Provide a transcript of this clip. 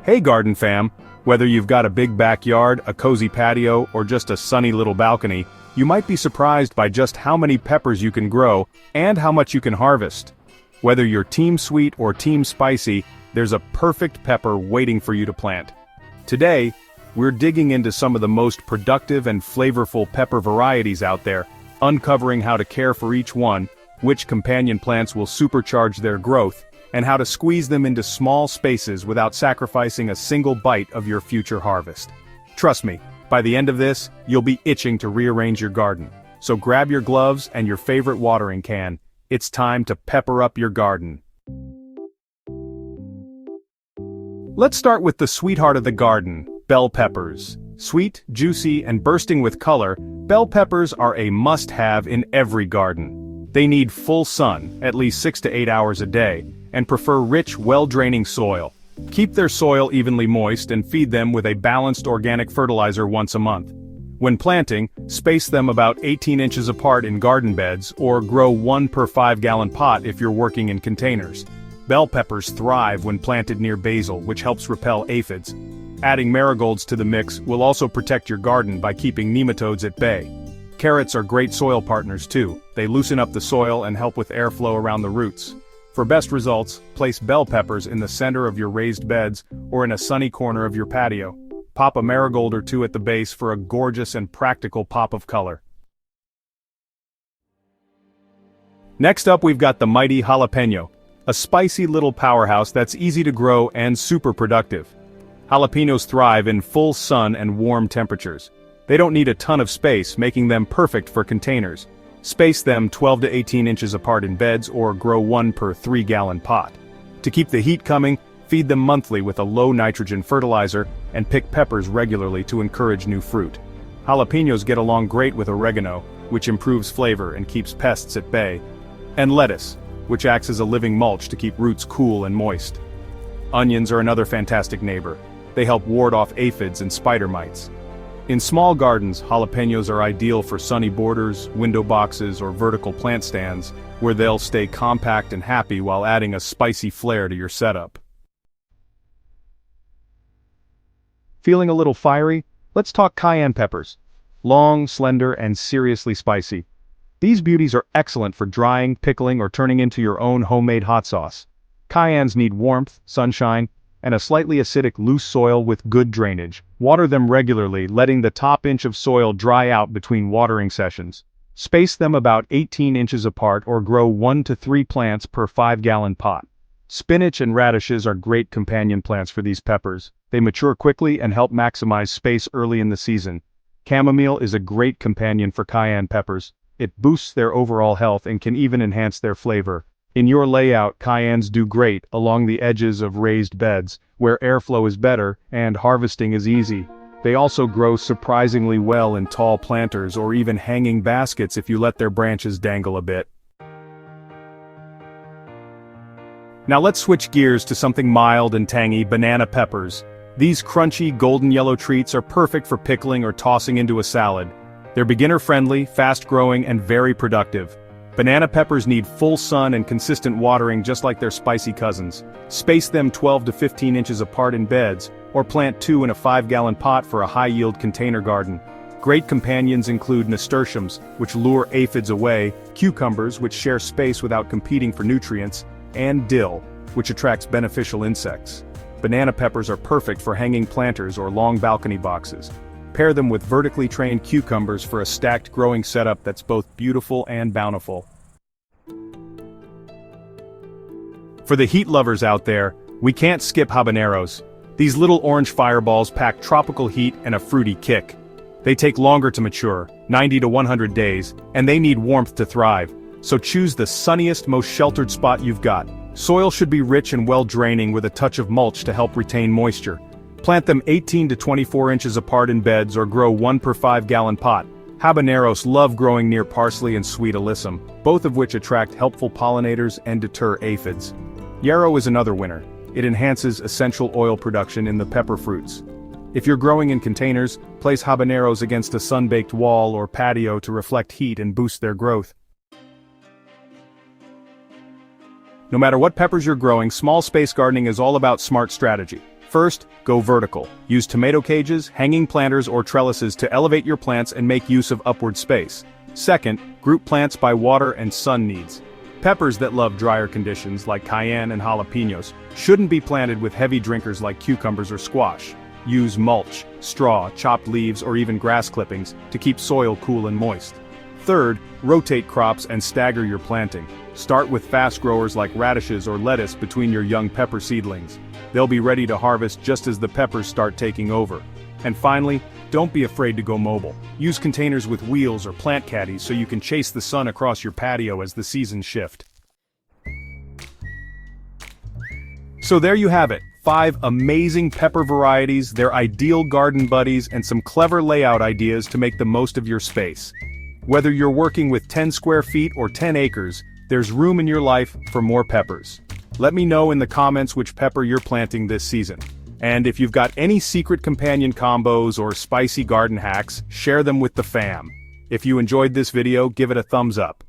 Hey garden fam, whether you've got a big backyard, a cozy patio, or just a sunny little balcony, you might be surprised by just how many peppers you can grow and how much you can harvest. Whether you're team sweet or team spicy, there's a perfect pepper waiting for you to plant. Today, we're digging into some of the most productive and flavorful pepper varieties out there, uncovering how to care for each one, which companion plants will supercharge their growth, and how to squeeze them into small spaces without sacrificing a single bite of your future harvest. Trust me, by the end of this, you'll be itching to rearrange your garden. So grab your gloves and your favorite watering can. It's time to pepper up your garden. Let's start with the sweetheart of the garden, bell peppers. Sweet, juicy, and bursting with color, bell peppers are a must-have in every garden. They need full sun, at least 6 to 8 hours a day, and prefer rich, well-draining soil. Keep their soil evenly moist and feed them with a balanced organic fertilizer once a month. When planting, space them about 18 inches apart in garden beds or grow 1 per 5-gallon pot if you're working in containers. Bell peppers thrive when planted near basil, which helps repel aphids. Adding marigolds to the mix will also protect your garden by keeping nematodes at bay. Carrots are great soil partners too. They loosen up the soil and help with airflow around the roots. For best results, place bell peppers in the center of your raised beds or in a sunny corner of your patio. Pop a marigold or two at the base for a gorgeous and practical pop of color. Next up, we've got the mighty jalapeno, a spicy little powerhouse that's easy to grow and super productive. Jalapenos thrive in full sun and warm temperatures. They don't need a ton of space, making them perfect for containers. Space them 12 to 18 inches apart in beds or grow 1 per 3-gallon pot. To keep the heat coming, feed them monthly with a low-nitrogen fertilizer and pick peppers regularly to encourage new fruit. Jalapenos get along great with oregano, which improves flavor and keeps pests at bay. And lettuce, which acts as a living mulch to keep roots cool and moist. Onions are another fantastic neighbor. They help ward off aphids and spider mites. In small gardens, jalapenos are ideal for sunny borders, window boxes, or vertical plant stands, where they'll stay compact and happy while adding a spicy flair to your setup. Feeling a little fiery? Let's talk cayenne peppers. Long, slender, and seriously spicy. These beauties are excellent for drying, pickling, or turning into your own homemade hot sauce. Cayennes need warmth, sunshine, and a slightly acidic loose soil with good drainage. Water them regularly, letting the top inch of soil dry out between watering sessions. Space them about 18 inches apart or grow 1 to 3 plants per 5-gallon pot. Spinach and radishes are great companion plants for these peppers. They mature quickly and help maximize space early in the season. Chamomile is a great companion for cayenne peppers. It boosts their overall health and can even enhance their flavor. In your layout, cayennes do great along the edges of raised beds, where airflow is better and harvesting is easy. They also grow surprisingly well in tall planters or even hanging baskets if you let their branches dangle a bit. Now let's switch gears to something mild and tangy, banana peppers. These crunchy, golden yellow treats are perfect for pickling or tossing into a salad. They're beginner-friendly, fast-growing, and very productive. Banana peppers need full sun and consistent watering just like their spicy cousins. Space them 12 to 15 inches apart in beds, or plant 2 in a 5-gallon pot for a high-yield container garden. Great companions include nasturtiums, which lure aphids away, cucumbers, which share space without competing for nutrients, and dill, which attracts beneficial insects. Banana peppers are perfect for hanging planters or long balcony boxes. Pair them with vertically trained cucumbers for a stacked growing setup that's both beautiful and bountiful. For the heat lovers out there, we can't skip habaneros. These little orange fireballs pack tropical heat and a fruity kick. They take longer to mature, 90 to 100 days, and they need warmth to thrive. So choose the sunniest, most sheltered spot you've got. Soil should be rich and well-draining with a touch of mulch to help retain moisture. Plant them 18 to 24 inches apart in beds or grow 1 per 5-gallon pot. Habaneros love growing near parsley and sweet alyssum, both of which attract helpful pollinators and deter aphids. Yarrow is another winner. It enhances essential oil production in the pepper fruits. If you're growing in containers, place habaneros against a sun-baked wall or patio to reflect heat and boost their growth. No matter what peppers you're growing, small space gardening is all about smart strategy. First, go vertical. Use tomato cages, hanging planters or trellises to elevate your plants and make use of upward space. Second, group plants by water and sun needs. Peppers that love drier conditions like cayenne and jalapenos shouldn't be planted with heavy drinkers like cucumbers or squash. Use mulch, straw, chopped leaves or even grass clippings to keep soil cool and moist. Third, rotate crops and stagger your planting. Start with fast growers like radishes or lettuce between your young pepper seedlings. They'll be ready to harvest just as the peppers start taking over. And finally, don't be afraid to go mobile. Use containers with wheels or plant caddies so you can chase the sun across your patio as the seasons shift. So there you have it, 5 amazing pepper varieties, their ideal garden buddies, and some clever layout ideas to make the most of your space. Whether you're working with 10 square feet or 10 acres, there's room in your life for more peppers. Let me know in the comments which pepper you're planting this season. And if you've got any secret companion combos or spicy garden hacks, share them with the fam. If you enjoyed this video, give it a thumbs up.